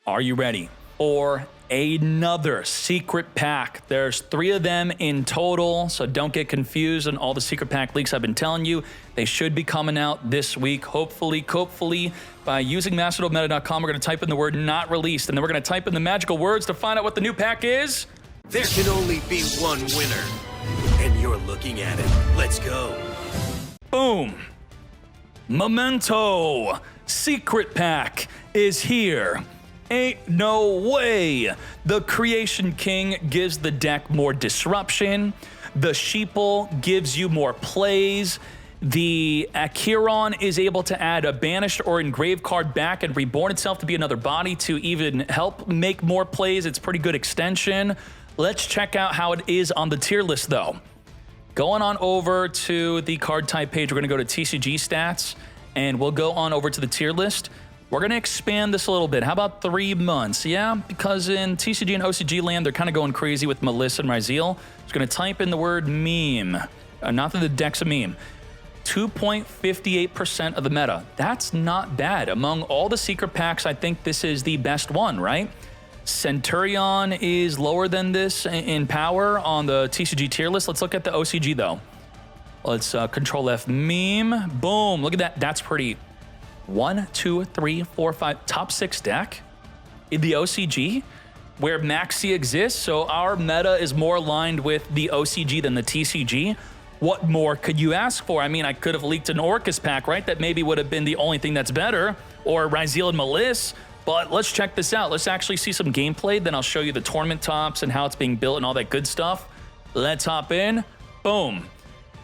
Are you ready for another secret pack? There's 3 of them in total, so don't get confused on all the secret pack leaks I've been telling you. They should be coming out this week, hopefully. By using masterdometa.com, we're going to type in the word not released, and then we're going to type in the magical words to find out what the new pack is. There can only be one winner, and you're looking at it. Let's go. Boom. Memento secret pack is here. Ain't no way. The Creation King gives the deck more disruption. The Sheeple gives you more plays. The Acheron is able to add a banished or engraved card back and reborn itself to be another body to even help make more plays. It's pretty good extension. Let's check out how it is on the tier list though. Going on over to the card type page, we're going to go to TCG stats and we'll go on over to the tier list. We're going to expand this a little bit. How about 3 months? Yeah, because in TCG and OCG land, they're kind of going crazy with Melissa and Ryzeal. Just going to type in the word meme. Not that the deck's a meme. 2.58% of the meta. That's not bad. Among all the secret packs, I think this is the best one, right? Centurion is lower than this in power on the TCG tier list. Let's look at the OCG, though. Let's Control F meme. Boom. Look at that. That's pretty... 1, 2, 3, 4, 5, top 6 deck in the OCG where Maxi exists. So our meta is more aligned with the OCG than the TCG. What more could you ask for? I mean, I could have leaked an Orcus pack, right? That maybe would have been the only thing that's better, or Ryzeal and Meliss. But let's check this out. Let's actually see some gameplay. Then I'll show you the tournament tops and how it's being built and all that good stuff. Let's hop in. Boom.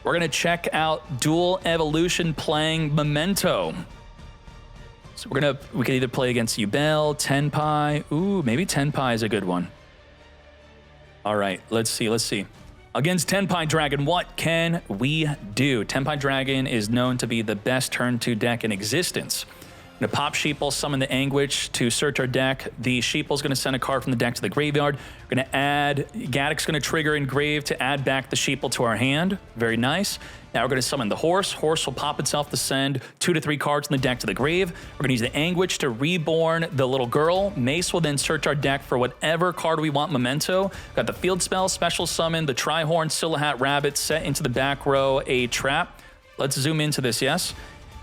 We're going to check out Dual Evolution playing Memento. So we can either play against Yubel, Tenpai. Ooh, maybe Tenpai is a good one. All right, let's see. Against Tenpai Dragon, what can we do? Tenpai Dragon is known to be the best turn 2 deck in existence. Going to pop Sheeple, summon the Anguish to search our deck. The Sheeple's going to send a card from the deck to the graveyard. We're going to add, Gaddock's going to trigger Engrave to add back the Sheeple to our hand. Very nice. Now we're going to summon the Horse. Horse will pop itself to send 2 to 3 cards from the deck to the grave. We're going to use the Anguish to reborn the little girl. Mace will then search our deck for whatever card we want Memento. Got the Field Spell, Special Summon, the Trihorn, Silhouette Rabbit, set into the back row a trap. Let's zoom into this, yes?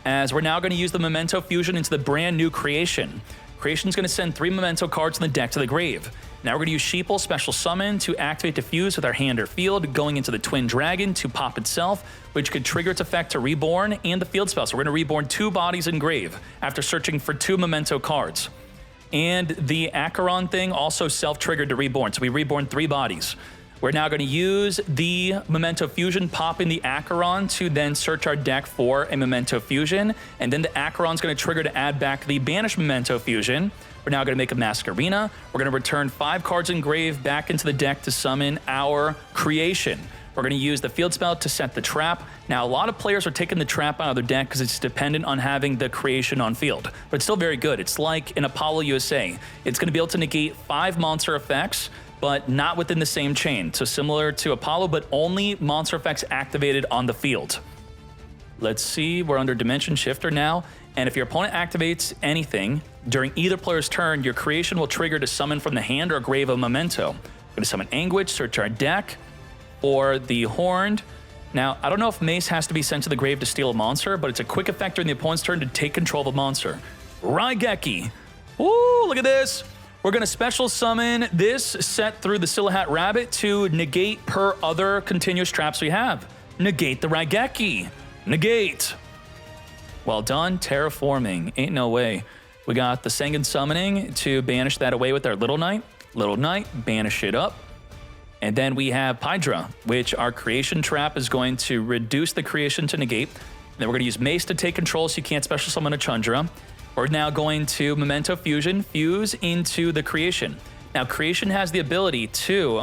As we're now going to use the Memento Fusion into the brand new Creation. Creation's going to send 3 Memento cards from the deck to the grave. Now we're going to use Sheeple Special Summon to activate Diffuse with our hand or field, going into the Twin Dragon to pop itself, which could trigger its effect to reborn, and the Field Spell. So we're going to reborn 2 bodies in grave after searching for 2 Memento cards. And the Acheron thing also self-triggered to reborn, so we reborn 3 bodies. We're now going to use the Memento Fusion, pop in the Acheron to then search our deck for a Memento Fusion, and then the Acheron's going to trigger to add back the banished Memento Fusion. We're now going to make a Masquerena. We're going to return 5 cards engraved back into the deck to summon our Creation. We're going to use the Field Spell to set the trap. Now, a lot of players are taking the trap out of their deck because it's dependent on having the Creation on field, but it's still very good. It's like in Apollo USA. It's going to be able to negate 5 monster effects, but not within the same chain. So similar to Apollo, but only monster effects activated on the field. Let's see, we're under Dimension Shifter now. And if your opponent activates anything during either player's turn, your Creation will trigger to summon from the hand or grave a Memento. We're going to summon Anguish, search our deck, or the Horned. Now, I don't know if Mace has to be sent to the grave to steal a monster, but it's a quick effect during the opponent's turn to take control of a monster. Raigeki. Woo, look at this. We're going to special summon this set through the Silhouette Rabbit to negate per other continuous traps we have. Negate the Raigeki. Negate. Well done, terraforming. Ain't no way. We got the Sengen Summoning to banish that away with our Little Knight. Little Knight, banish it up. And then we have Pydra, which our Creation trap is going to reduce the Creation to negate. Then we're going to use Mace to take control so you can't special summon a Chandra. We're now going to Memento Fusion, fuse into the Creation. Now, Creation has the ability to,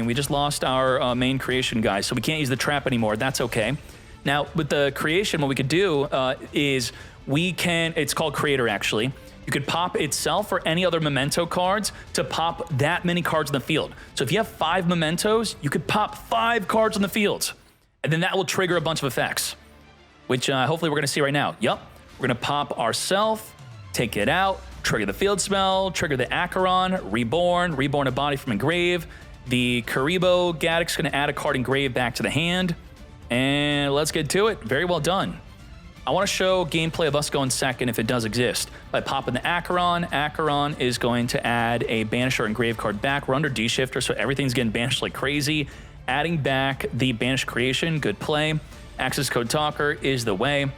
we just lost our main Creation guy, so we can't use the trap anymore. That's okay. Now, with the Creation, what we could do is it's called Creator actually. You could pop itself or any other Memento cards to pop that many cards in the field. So if you have 5 Mementos, you could pop 5 cards on the field. And then that will trigger a bunch of effects, which hopefully we're going to see right now. Yup. We're going to pop ourself, take it out, trigger the field spell, trigger the Acheron, reborn a body from engrave. The Karibo Gaddock's going to add a card engrave back to the hand. And let's get to it. Very well done. I want to show gameplay of us going second if it does exist. By popping the Acheron, Acheron is going to add a banish or engrave card back. We're under D-Shifter, so everything's getting banished like crazy. Adding back the Banish Creation, good play. Access Code Talker is the way.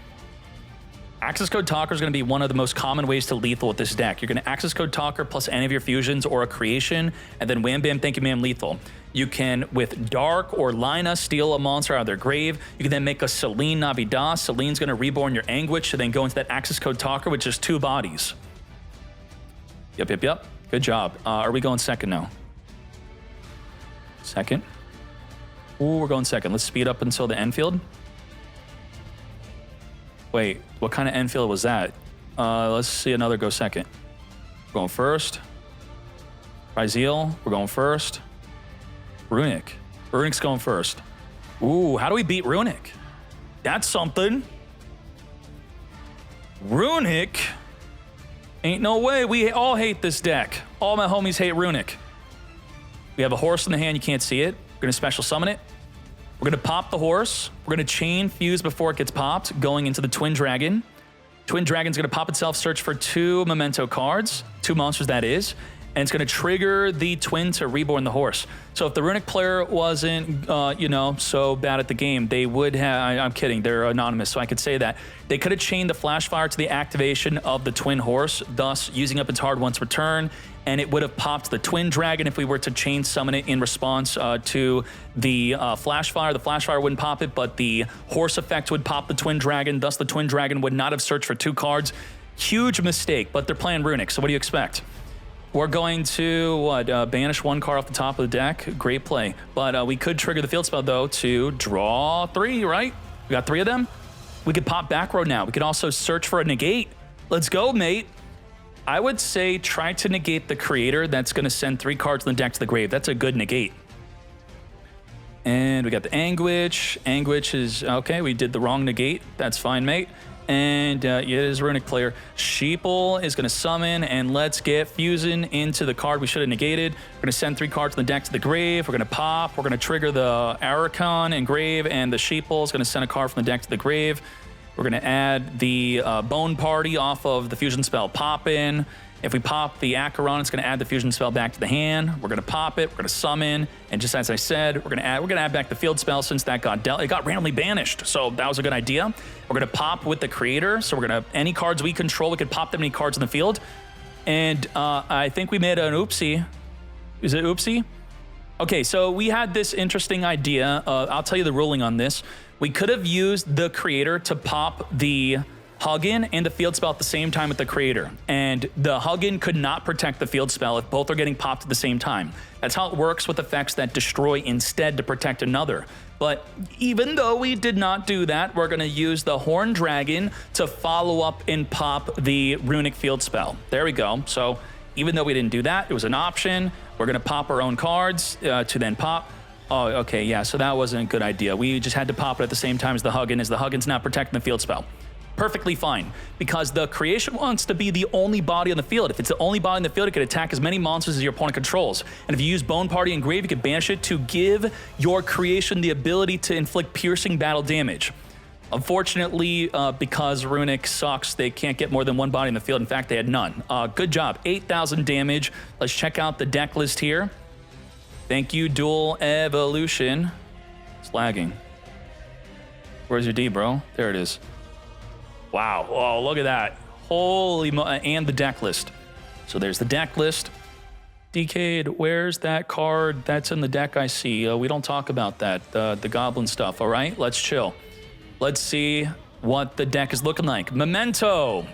Access Code Talker is going to be one of the most common ways to lethal with this deck. You're going to Access Code Talker plus any of your fusions or a creation, and then wham bam, thank you ma'am, lethal. You can, with Dark or Lina, steal a monster out of their grave. You can then make a Selene Navidad. Selene's going to reborn your Anguish, to then go into that Access Code Talker with just 2 bodies. Yep. Good job. Are we going second now? Second. Ooh, we're going second. Let's speed up until the end field. Wait, what kind of end field was that? Let's see another go second. We're going first. Ryzeal, we're going first. Runick. Runick's going first. Ooh, how do we beat Runick? That's something. Runick? Ain't no way. We all hate this deck. All my homies hate Runick. We have a horse in the hand. You can't see it. We're going to special summon it. We're going to pop the horse. We're going to chain fuse before it gets popped, going into the Twin Dragon. Twin Dragon's going to pop itself, search for 2 Memento cards, 2 monsters that is, and it's going to trigger the Twin to reborn the horse. So if the Runick player wasn't, so bad at the game, they would have, I'm kidding, they're anonymous, so I could say that. They could have chained the Flash Fire to the activation of the Twin Horse, thus using up its hard once per turn, and it would have popped the Twin Dragon if we were to chain summon it in response to the Flash Fire. The Flash Fire wouldn't pop it, but the Horse effect would pop the Twin Dragon, thus the Twin Dragon would not have searched for 2 cards. Huge mistake, but they're playing Runick, so what do you expect? We're going to, banish 1 card off the top of the deck. Great play. But we could trigger the field spell, though, to draw 3, right? We got 3 of them. We could pop back row now. We could also search for a negate. Let's go, mate. I would say try to negate the creator. That's going to send 3 cards in the deck to the grave. That's a good negate. And we got the Anguish. Anguish is, okay, we did the wrong negate. That's fine, mate. And it is a Runick player. Sheeple is going to summon, and let's get Fusion into the card we should have negated. We're going to send 3 cards in the deck to the grave. We're going to pop. We're going to trigger the Acheron and grave, and the Sheeple is going to send a card from the deck to the grave. We're going to add the Bone Party off of the Fusion spell Pop In. If we pop the Acheron, it's going to add the Fusion spell back to the hand. We're going to pop it. We're going to summon, and just as I said, we're going to add back the field spell since that got dealt. It got randomly banished, so that was a good idea. We're going to pop with the creator, so we're going to any cards we control, we could pop them any cards in the field. And I think we made an oopsie. Is it oopsie? Okay, so we had this interesting idea. I'll tell you the ruling on this. We could have used the creator to pop the Hug-In and the field spell at the same time with the creator. And the Hug-In could not protect the field spell if both are getting popped at the same time. That's how it works with effects that destroy instead to protect another. But even though we did not do that, we're going to use the Horn Dragon to follow up and pop the Runick field spell. There we go. So even though we didn't do that, it was an option. We're going to pop our own cards to then pop. Oh, okay, yeah, so that wasn't a good idea. We just had to pop it at the same time as the Hug-In, as the Hug-In's not protecting the field spell. Perfectly fine, because the creation wants to be the only body on the field. If it's the only body on the field, it can attack as many monsters as your opponent controls. And if you use Bone Party and Grave, you can banish it to give your creation the ability to inflict piercing battle damage. Unfortunately, because Runick sucks, they can't get more than 1 body in the field. In fact, they had none. Good job, 8,000 damage. Let's check out the deck list here. Thank you, Dual Evolution. It's lagging. Where's your D, bro? There it is. Wow. Oh, look at that. Holy and the deck list. So there's the deck list. Decade, where's that card that's in the deck I see? We don't talk about that, the goblin stuff, all right? Let's chill. Let's see what the deck is looking like. Memento.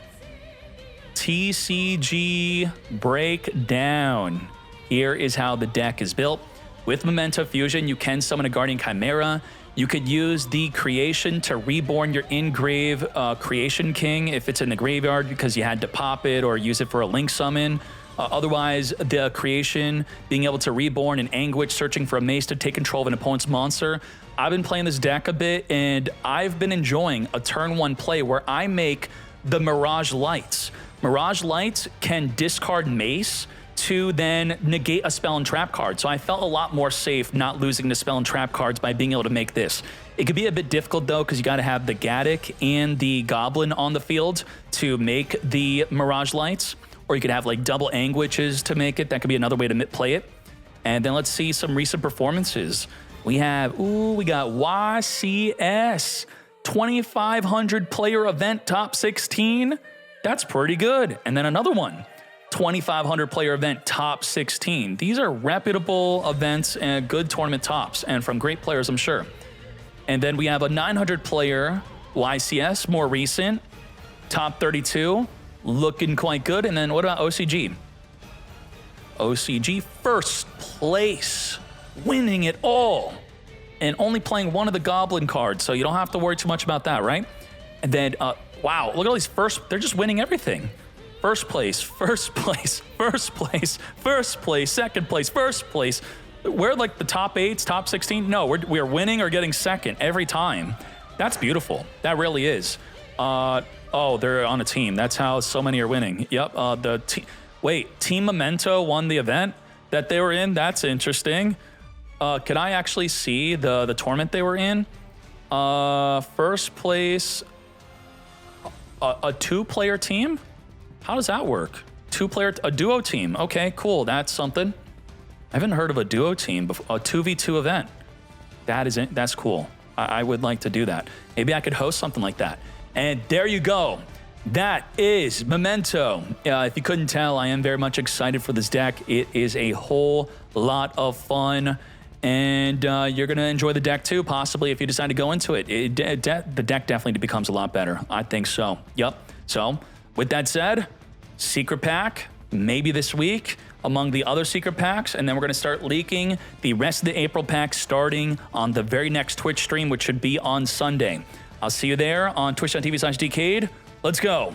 TCG Breakdown. Here is how the deck is built. With Memento Fusion, you can summon a Guardian Chimera. You could use the creation to reborn your in-grave Creation King if it's in the graveyard because you had to pop it or use it for a link summon. Otherwise, the creation being able to reborn an Anguish, searching for a mace to take control of an opponent's monster. I've been playing this deck a bit, and I've been enjoying a turn 1 play where I make the Mirage Lights. Mirage Lights can discard Mace to then negate a spell and trap card. So I felt a lot more safe not losing the spell and trap cards by being able to make this. It could be a bit difficult though, because you got to have the Gaddock and the Goblin on the field to make the Mirage Lights, or you could have like double Anguishes to make it. That could be another way to play it. And then let's see some recent performances. We got YCS, 2,500 player event, top 16. That's pretty good. And then another one, 2,500 player event, top 16. These are reputable events and good tournament tops, and from great players, I'm sure. And then we have a 900 player YCS, more recent, top 32, looking quite good. And then what about OCG? OCG first place, winning it all, and only playing one of the Goblin cards, so you don't have to worry too much about that, right? And then, wow, look at all these they're just winning everything. First place, first place, first place, first place, second place, first place. We're like the top 8s, top 16. No, we're winning or getting second every time. That's beautiful. That really is. Oh, they're on a team. That's how so many are winning. Yep. Team Memento won the event that they were in. That's interesting. Could I actually see the tournament they were in? First place, a 2-player team? How does that work? A duo team. Okay, cool. That's something. I haven't heard of a duo team before. A 2v2 event. That's cool. I would like to do that. Maybe I could host something like that. And there you go. That is Memento. If you couldn't tell, I am very much excited for this deck. It is a whole lot of fun. And you're going to enjoy the deck too, possibly, if you decide to go into it. The deck definitely becomes a lot better. I think so. Yep. So, with that said, secret pack, maybe this week, among the other secret packs, and then we're going to start leaking the rest of the April pack starting on the very next Twitch stream, which should be on Sunday. I'll see you there on twitch.tv/Decade. Let's go.